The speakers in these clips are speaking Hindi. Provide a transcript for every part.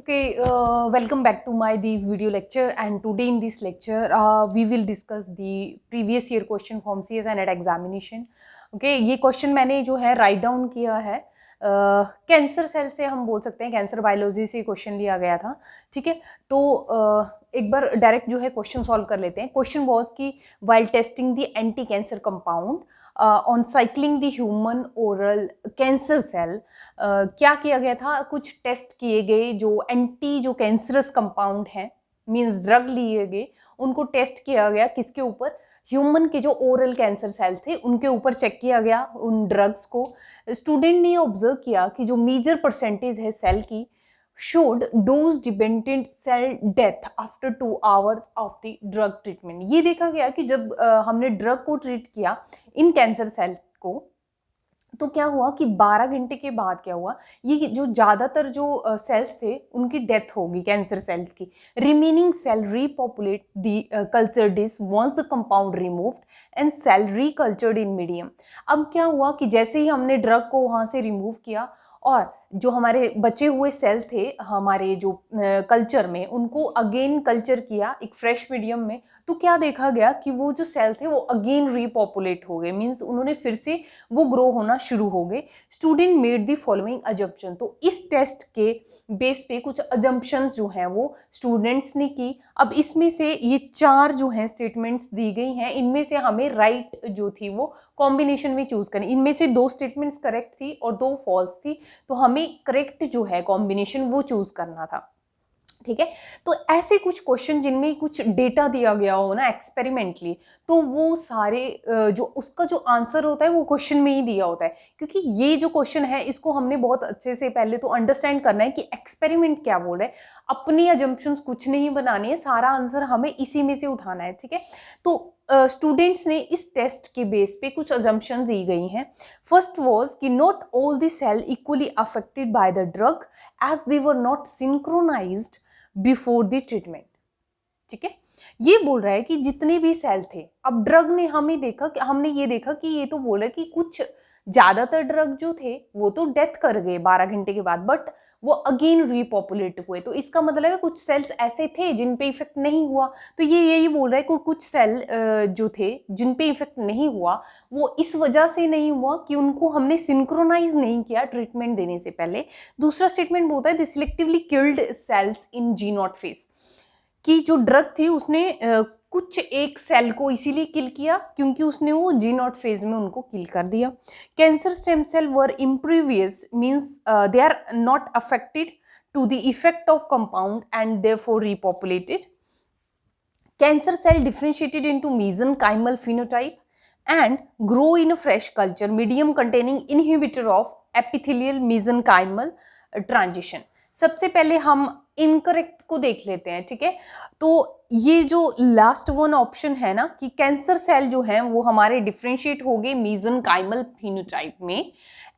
Okay, welcome back to my these video lecture, and today in this lecture we will discuss the previous year question from CS and NET examination. Okay, ये क्वेश्चन मैंने जो है राइट डाउन किया है कैंसर सेल से, हम बोल सकते हैं कैंसर बायोलॉजी से क्वेश्चन लिया गया था. ठीक है, तो एक बार डायरेक्ट जो है क्वेश्चन सॉल्व कर लेते हैं. क्वेश्चन वाज कि while testing the anti cancer compound on cycling the human oral cancer cell, क्या किया गया था, कुछ टेस्ट किए गए जो एंटी जो कैंसरस कंपाउंड हैं, मींस ड्रग लिए गए, उनको टेस्ट किया गया किसके ऊपर, ह्यूमन के जो ओरल कैंसर सेल थे उनके ऊपर चेक किया गया उन ड्रग्स को. स्टूडेंट ने ऑब्जर्व किया कि जो मेजर परसेंटेज है सेल की showed dose dependent cell death after 2 hours of the drug treatment. ये देखा गया कि जब हमने ड्रग को ट्रीट किया इन कैंसर सेल को, तो क्या हुआ कि 12 घंटे के बाद क्या हुआ, ये जो ज़्यादातर जो सेल्स थे उनकी डेथ होगी कैंसर सेल्स की. Remaining cell repopulate the culture dish once the compound removed and cell recultured in medium. अब क्या हुआ कि जैसे ही हमने ड्रग को वहाँ से रिमूव किया और जो हमारे बचे हुए सेल थे हमारे जो कल्चर में, उनको अगेन कल्चर किया एक फ्रेश मीडियम में, तो क्या देखा गया कि वो जो सेल थे वो अगेन रीपॉपुलेट हो गए, मीन्स उन्होंने फिर से वो ग्रो होना शुरू हो गए. Student made the following assumption. तो इस टेस्ट के बेस पे कुछ अजम्पशंस जो हैं वो स्टूडेंट्स ने की. अब इसमें से ये 4 जो हैं स्टेटमेंट्स दी गई हैं, इनमें से हमें राइट जो थी वो कॉम्बिनेशन में चूज करनी. इनमें से 2 स्टेटमेंट्स करेक्ट थी और 2 फॉल्स थी, तो हमें करेक्ट जो है कॉम्बिनेशन वो चूज करना था. ठीक है, तो ऐसे कुछ क्वेश्चन जिनमें कुछ डेटा दिया गया हो ना एक्सपेरिमेंटली, तो वो सारे जो उसका जो आंसर होता है वो क्वेश्चन में ही दिया होता है. क्योंकि ये जो क्वेश्चन है इसको हमने बहुत अच्छे से पहले तो अंडरस्टैंड करना है कि एक्सपेरिमेंट क्या बोल रहा है. अपनी अजम्पशंस कुछ नहीं बनानी है, सारा आंसर हमें इसी में से उठाना है. ठीक है, तो स्टूडेंट्स ने इस टेस्ट के बेस पे कुछ अजम्पशन दी गई हैं. फर्स्ट वाज कि not all the cell equally affected by the drug as they were not synchronised before the treatment. ठीक है, ये बोल रहा है कि जितने भी सेल थे, अब ड्रग ने हमें देखा कि हमने ये देखा कि ये तो बोल रहा है कि कुछ ज्यादातर ड्रग जो थे वो तो डेथ कर गए 12 घंटे के बाद, बट वो अगेन रीपॉपुलेट हुए. तो इसका मतलब है कुछ सेल्स ऐसे थे जिन पे इफेक्ट नहीं हुआ. तो ये यही बोल रहा है कि कुछ सेल जो थे जिन पे इफेक्ट नहीं हुआ वो इस वजह से नहीं हुआ कि उनको हमने सिंक्रोनाइज नहीं किया ट्रीटमेंट देने से पहले. दूसरा स्टेटमेंट बोलता है the selectively killed cells in G naught phase, कि जो ड्रग थी उसने कुछ एक सेल को इसीलिए किल किया क्योंकि उसने वो जी नॉट फेज में उनको किल कर दिया. Cancer stem cell were impervious, means they are not affected to the effect of compound and therefore repopulated. Cancer cell differentiated into mesenchymal phenotype and grow in a fresh culture medium containing inhibitor of epithelial mesenchymal transition. सबसे पहले हम इनकरेक्ट को देख लेते हैं. ठीक है, तो ये जो लास्ट वन ऑप्शन है ना कि कैंसर सेल जो है वो हमारे डिफरेंशिएट हो गए mesenchymal phenotype में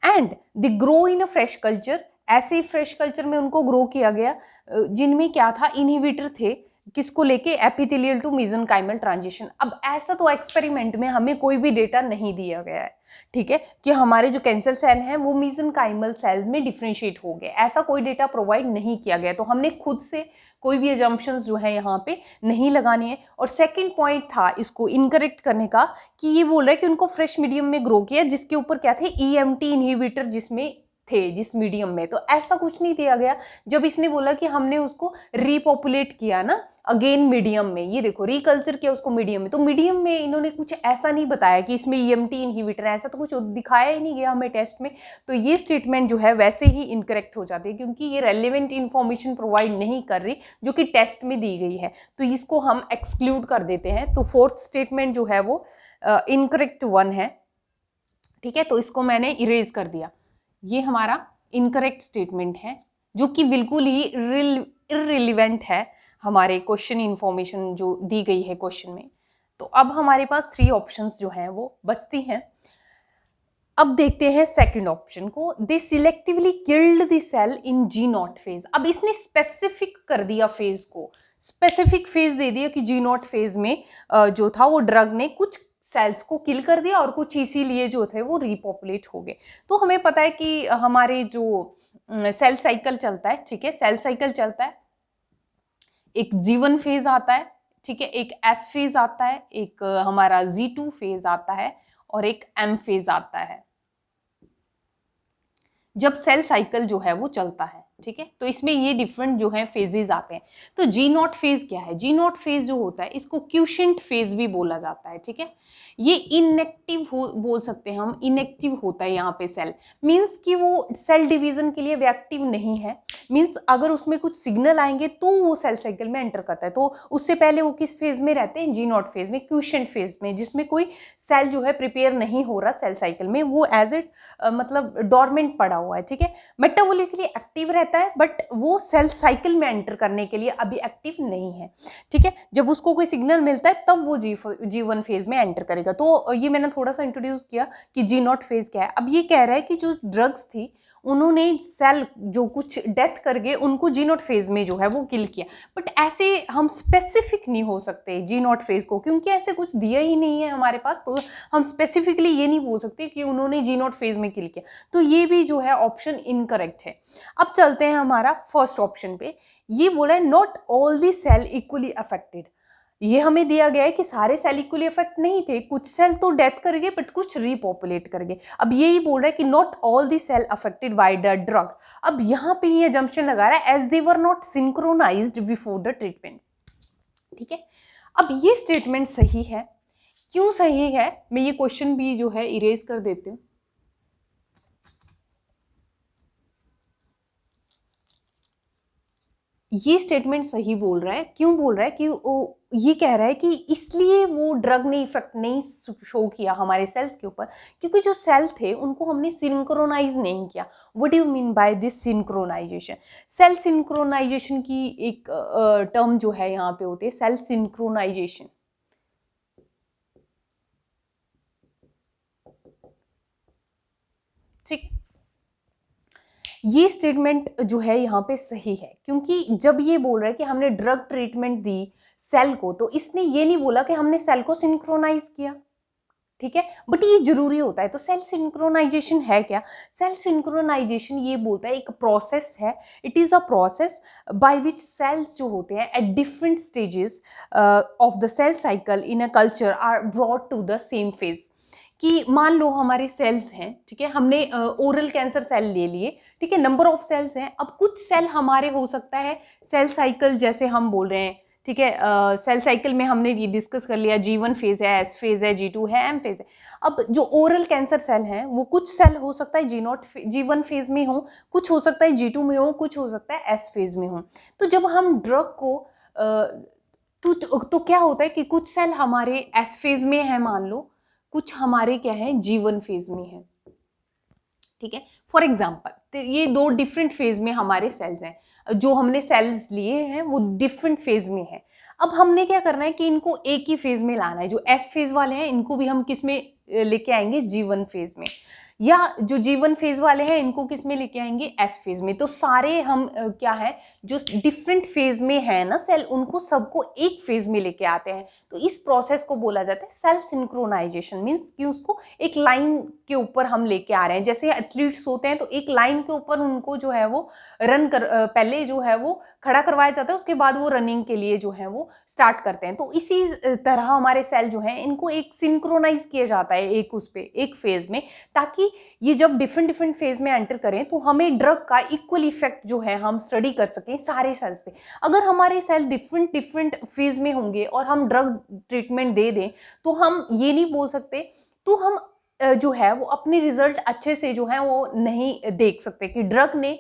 and the grow in a fresh culture. ऐसे ही फ्रेश कल्चर में उनको ग्रो किया गया जिनमें क्या था, इनहिबिटर थे किसको लेके, एपिथेलियल टू मेसेनकाइमल ट्रांजिशन. अब ऐसा तो एक्सपेरिमेंट में हमें कोई भी डेटा नहीं दिया गया है. ठीक है, कि हमारे जो कैंसर सेल हैं वो मेसेनकाइमल सेल में डिफरेंशिएट हो गए, ऐसा कोई डेटा प्रोवाइड नहीं किया गया. तो हमने खुद से कोई भी अजम्पशंस जो है यहाँ पे नहीं लगानी है. और सेकंड पॉइंट था इसको इनकरेक्ट करने का कि ये बोल रहा है कि उनको फ्रेश मीडियम में ग्रो किया जिसके ऊपर क्या थे, ईएमटी इनहिबिटर जिसमें थे जिस मीडियम में. तो ऐसा कुछ नहीं दिया गया. जब इसने बोला कि हमने उसको रीपॉपुलेट किया ना अगेन मीडियम में, ये देखो रिकल्चर किया उसको मीडियम में, तो मीडियम में इन्होंने कुछ ऐसा नहीं बताया कि इसमें ईएमटी इनहिबिटर, ऐसा तो कुछ दिखाया ही नहीं गया हमें टेस्ट में. तो ये स्टेटमेंट जो है वैसे ही इनकरेक्ट हो जाती है क्योंकि ये रेलिवेंट इन्फॉर्मेशन प्रोवाइड नहीं कर रही जो कि टेस्ट में दी गई है, तो इसको हम एक्सक्लूड कर देते हैं. तो फोर्थ स्टेटमेंट जो है वो इनकरेक्ट वन है. ठीक है, तो इसको मैंने इरेज कर दिया. ये हमारा इनकरेक्ट स्टेटमेंट है जो कि बिल्कुल ही इररिलेवेंट है हमारे क्वेश्चन इन्फॉर्मेशन जो दी गई है क्वेश्चन में. तो अब हमारे पास 3 ऑप्शंस जो हैं वो बचती हैं. अब देखते हैं सेकंड ऑप्शन को, they selectively killed the cell in G naught phase. अब इसने स्पेसिफिक कर दिया फेज को, स्पेसिफिक फेज दे दिया कि जी नॉट फेज में जो था वो ड्रग ने कुछ सेल्स को किल कर दिया और कुछ इसीलिए जो थे वो रिपॉपुलेट हो गए. तो हमें पता है कि हमारे जो सेल साइकिल चलता है, ठीक है, सेल साइकिल चलता है, एक G1 फेज आता है, ठीक है, एक S फेज आता है, एक हमारा G2 फेज आता है और एक M फेज आता है जब सेल साइकिल जो है वो चलता है, ठीक है। तो इसमें ये डिफरेंट जो है फेजेस आते हैं। तो जी नॉट फेज क्या है? जी नॉट फेज जो होता है इसको क्यूशेंट फेज भी बोला जाता है, ठीक है। ये इनएक्टिव बोल सकते हैं हम, इनएक्टिव होता है यहाँ पे सेल, मीन्स कि वो सेल डिवीजन के लिए एक्टिव नहीं है, मीन्स अगर उसमें कुछ सिग्नल आएंगे तो वो सेल साइकिल में एंटर करता है। तो उससे पहले वो किस फेज में रहते हैं? जी नॉट फेज में, क्यूशेंट फेज में, जिसमें कोई सेल जो है प्रिपेयर नहीं हो रहा सेल साइकिल में, वो एज इट मतलब डोरमेंट पड़ा हुआ है, ठीक है। मेटाबॉलिकली एक्टिव रहता है बट वो सेल साइकिल में एंटर करने के लिए अभी एक्टिव नहीं है, ठीक है। जब उसको कोई सिग्नल मिलता है तब वो जी1 फेज में एंटर करेगा। तो ये मैंने थोड़ा सा इंट्रोड्यूस किया कि जी नॉट फेज क्या है। अब ये कह रहा है कि जो ड्रग्स थी उन्होंने सेल जो कुछ डेथ कर गए उनको जी नॉट फेज में जो है वो किल किया, बट ऐसे हम स्पेसिफिक नहीं हो सकते जी नॉट फेज को, क्योंकि ऐसे कुछ दिया ही नहीं है हमारे पास। तो हम स्पेसिफिकली ये नहीं बोल सकते कि उन्होंने जी नॉट फेज में किल किया। तो ये भी जो है ऑप्शन इनकरेक्ट है। अब चलते हैं हमारा फर्स्ट ऑप्शन पे। ये बोला है not all the cell equally affected. ये हमें दिया गया है कि सारे सेल इक्वली अफेक्ट नहीं थे, कुछ सेल तो डेथ कर गए बट कुछ रीपॉपुलेट कर गए। अब यही बोल रहा है कि not all the cell affected by the drug. अब यहाँ पे ये जंक्शन लगा रहा है as they were not synchronised before the treatment, ठीक है। अब ये स्टेटमेंट सही है। क्यों सही है? मैं ये क्वेश्चन भी जो है इरेज कर देती हूँ। ये स्टेटमेंट सही बोल रहा है। क्यों बोल रहा है? कि वो ये कह रहा है कि इसलिए वो ड्रग ने इफेक्ट नहीं शो किया हमारे सेल्स के ऊपर क्योंकि जो सेल थे उनको हमने सिंक्रोनाइज नहीं किया। What do you mean by this synchronisation? Cell synchronisation की एक टर्म जो है यहाँ पे होती है सेल सिंक्रोनाइजेशन, ठीक। ये स्टेटमेंट जो है यहाँ पे सही है क्योंकि जब ये बोल रहा है कि हमने ड्रग ट्रीटमेंट दी सेल को, तो इसने ये नहीं बोला कि हमने सेल को सिंक्रोनाइज किया, ठीक है। बट ये जरूरी होता है। तो सेल सिंक्रोनाइजेशन है क्या? सेल सिंक्रोनाइजेशन ये बोलता है एक प्रोसेस है, it is a process by which cells जो होते हैं at different stages of the cell cycle in a culture are brought to the same phase. कि मान लो हमारे सेल्स हैं, ठीक है, हमने ओरल कैंसर सेल ले लिए, ठीक है, नंबर ऑफ सेल्स हैं। अब कुछ सेल हमारे हो सकता है सेल साइकिल जैसे हम बोल रहे हैं, ठीक है, सेल साइकिल में हमने ये डिस्कस कर लिया जी1 फेज है, एस फेज है, जी2 है, एम फेज है। अब जो ओरल कैंसर सेल हैं वो कुछ सेल हो सकता है जी1 फेज में हो, कुछ हो सकता है जी2 में हो, कुछ हो सकता है एस फेज में हो। तो जब हम ड्रग को तो क्या होता है कि कुछ सेल हमारे एस फेज में है मान लो, कुछ हमारे क्या है जी1 फेज में है, ठीक है। फॉर एग्जाम्पल तो ये दो डिफरेंट फेज में हमारे सेल्स हैं, जो हमने सेल्स लिए हैं वो डिफरेंट फेज में है। अब हमने क्या करना है कि इनको एक ही फेज में लाना है। जो एस फेज वाले हैं इनको भी हम किस में लेके आएंगे? जी1 फेज में। या जो जी1 फेज वाले हैं इनको किस में लेके आएंगे? एस फेज में। तो सारे हम क्या है जो डिफरेंट फेज में है ना सेल, उनको सबको एक फेज में लेके आते हैं। तो इस प्रोसेस को बोला जाता है सेल सिंक्रोनाइजेशन। मीन्स कि उसको एक लाइन के ऊपर हम लेके आ रहे हैं। जैसे एथलीट्स होते हैं तो एक लाइन के ऊपर उनको जो है वो पहले जो है वो खड़ा करवाया जाता है, उसके बाद वो रनिंग के लिए जो है वो स्टार्ट करते हैं। तो इसी तरह हमारे सेल जो हैं इनको एक सिंक्रोनाइज किया जाता है एक उस पे एक फेज में, ताकि ये जब डिफरेंट डिफरेंट फेज में एंटर करें तो हमें ड्रग का इक्वल इफेक्ट जो है हम स्टडी कर सकें सारे सेल्स पे। अगर हमारे सेल डिफरेंट डिफरेंट फेज में होंगे और हम ड्रग ट्रीटमेंट दे दें तो हम ये नहीं बोल सकते, तो हम जो है वो अपने रिजल्ट अच्छे से जो है वो नहीं देख सकते कि ड्रग ने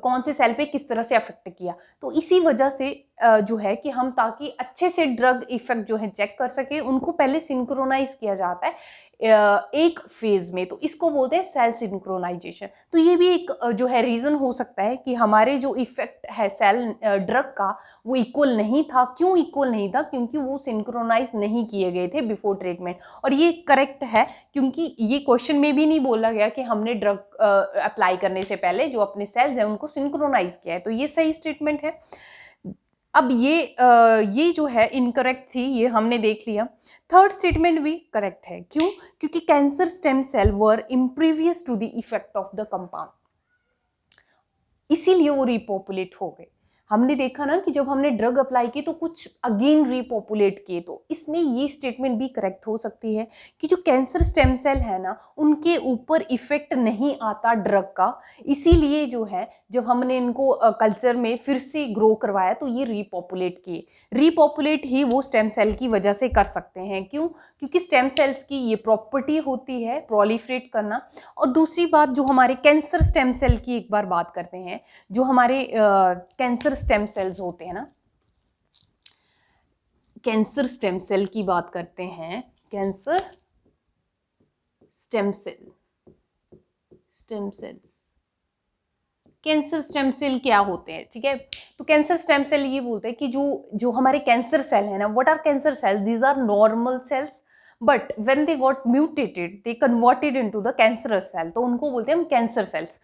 कौन से सेल पे किस तरह से अफेक्ट किया। तो इसी वजह से जो है कि हम ताकि अच्छे से ड्रग इफेक्ट जो है चेक कर सके उनको पहले सिंक्रोनाइज किया जाता है एक फेज में। तो इसको बोलते हैं सेल सिंक्रोनाइजेशन। तो ये भी एक जो है रीजन हो सकता है कि हमारे जो इफेक्ट है सेल ड्रग का वो इक्वल नहीं था। क्यों इक्वल नहीं था? क्योंकि वो सिंक्रोनाइज नहीं किए गए थे बिफोर ट्रीटमेंट। और ये करेक्ट है क्योंकि ये क्वेश्चन में भी नहीं बोला गया कि हमने ड्रग अप्लाई करने से पहले जो अपने सेल्स हैं उनको सिंक्रोनाइज किया है। तो ये सही स्टेटमेंट है। अब ये जो है इनकरेक्ट थी, ये हमने देख लिया। थर्ड स्टेटमेंट भी करेक्ट है। क्यों? क्योंकि cancer stem cell were impervious to the effect of the compound. इसीलिए वो रिपॉपुलेट हो गए। हमने देखा ना कि जब हमने ड्रग अप्लाई की तो कुछ अगेन रिपॉपुलेट किए, तो इसमें ये स्टेटमेंट भी करेक्ट हो सकती है कि जो कैंसर स्टेम सेल है ना, उनके ऊपर इफेक्ट नहीं आता ड्रग का, इसीलिए जो है जब हमने इनको कल्चर में फिर से ग्रो करवाया तो ये रिपॉपुलेट किए। रिपॉपुलेट ही वो स्टेम सेल की वजह से कर सकते हैं। क्यों? क्योंकि स्टेम सेल्स की ये प्रॉपर्टी होती है प्रोलिफरेट करना। और दूसरी बात, जो हमारे कैंसर स्टेम सेल की एक बार बात करते हैं, जो हमारे कैंसर स्टेम सेल्स होते हैं ना, कैंसर स्टेम सेल की बात करते हैं, cancer stem cell, stem cells, cancer stem cell क्या होते हैं, ठीक है। तो कैंसर स्टेम सेल ये बोलते हैं कि जो हमारे कैंसर सेल है ना, what are cancer cells, these are normal cells but when they got mutated they converted into the cancerous cell, तो उनको बोलते हैं हम कैंसर सेल्स।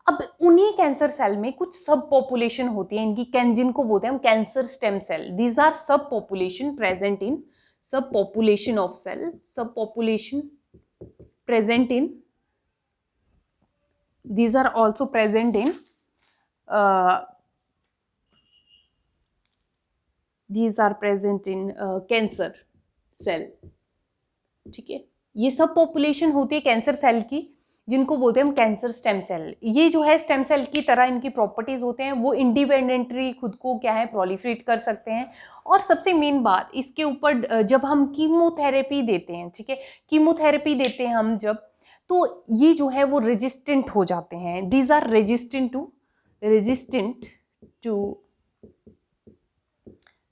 अब उन्हीं कैंसर सेल में कुछ सब पॉपुलेशन होती है इनकी, जिनको बोलते हैं हम cancer stem cell. These are sub population present in, sub population of cell, sub population present in, these are also present in these are present in cancer cell, ठीक है। ये सब पॉपुलेशन होती है कैंसर सेल की, जिनको बोलते हैं हम कैंसर स्टेम सेल। ये जो है स्टेम सेल की तरह इनकी प्रॉपर्टीज होते हैं, वो इंडिपेंडेंटली खुद को क्या है प्रोलिफरेट कर सकते हैं। और सबसे मेन बात इसके ऊपर, जब हम कीमोथेरेपी देते हैं, ठीक है, कीमोथेरेपी देते हैं हम जब, तो ये जो है वो रेजिस्टेंट हो जाते हैं। These are resistant to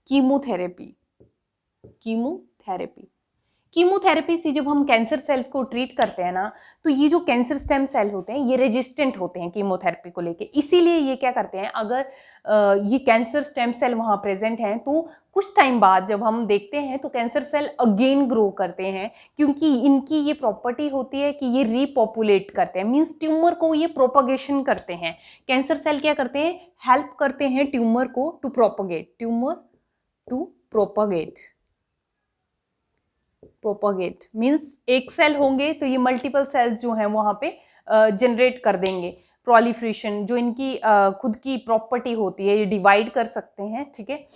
chemotherapy. Chemotherapy से जब हम कैंसर सेल्स को ट्रीट करते हैं ना, तो ये जो कैंसर स्टेम सेल होते हैं ये रेजिस्टेंट होते हैं कीमोथेरेपी को लेके। इसीलिए ये क्या करते हैं, अगर ये कैंसर स्टेम सेल वहाँ प्रेजेंट हैं तो कुछ टाइम बाद जब हम देखते हैं तो कैंसर सेल अगेन ग्रो करते हैं, क्योंकि इनकी ये प्रॉपर्टी होती है कि ये रीपॉपुलेट करते हैं, मीन्स ट्यूमर को ये प्रोपगेशन करते हैं। कैंसर सेल क्या करते हैं, हेल्प करते हैं ट्यूमर को to propagate, tumour to propagate means एक सेल होंगे तो ये मल्टीपल सेल्स जो हैं वहाँ पे जनरेट कर देंगे। प्रोलिफरेशन जो इनकी खुद की प्रॉपर्टी होती है, ये डिवाइड कर सकते हैं, ठीक है।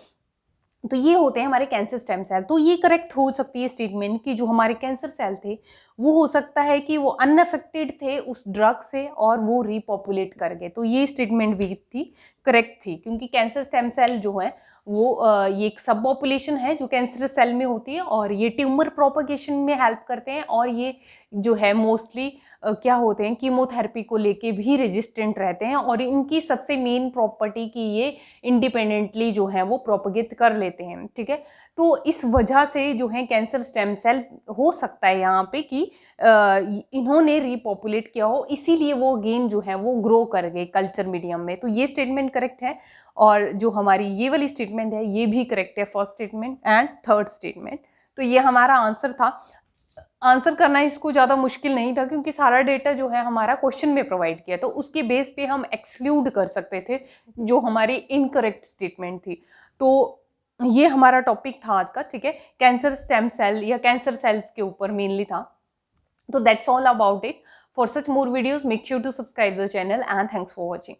तो ये होते हैं हमारे कैंसर स्टेम सेल। तो ये करेक्ट हो सकती है स्टेटमेंट कि जो हमारे कैंसर सेल थे वो हो सकता है कि वो अनअफेक्टेड थे उस ड्रग से और वो रीपॉपुलेट कर गए। तो ये स्टेटमेंट भी थी करेक्ट थी, क्योंकि कैंसर स्टेम सेल जो है वो ये एक सब पॉपुलेशन है जो कैंसर सेल में होती है, और ये ट्यूमर प्रोपगेशन में हेल्प करते हैं, और ये जो है मोस्टली क्या होते हैं, कीमोथेरेपी को लेके भी रेजिस्टेंट रहते हैं। और इनकी सबसे मेन प्रॉपर्टी कि ये इंडिपेंडेंटली जो है वो प्रोपगेट कर लेते हैं, ठीक है। तो इस वजह से जो है कैंसर स्टेम सेल हो सकता है यहाँ पे कि इन्होंने रीपॉपुलेट किया हो, इसीलिए वो अगेन जो है वो ग्रो कर गए कल्चर मीडियम में। तो ये स्टेटमेंट करेक्ट है, और जो हमारी ये वाली स्टेटमेंट है ये भी करेक्ट है, first statement and third statement. तो ये हमारा आंसर था। आंसर करना इसको ज़्यादा मुश्किल नहीं था, क्योंकि सारा डेटा जो है हमारा क्वेश्चन में प्रोवाइड किया, तो उसके बेस पे हम एक्सक्लूड कर सकते थे जो हमारी इनकरेक्ट स्टेटमेंट थी। तो ये हमारा टॉपिक था आज का, ठीक है, कैंसर स्टेम सेल या कैंसर सेल्स के ऊपर मेनली था। तो that's all about it. For such more videos make sure to subscribe the channel and thanks for watching.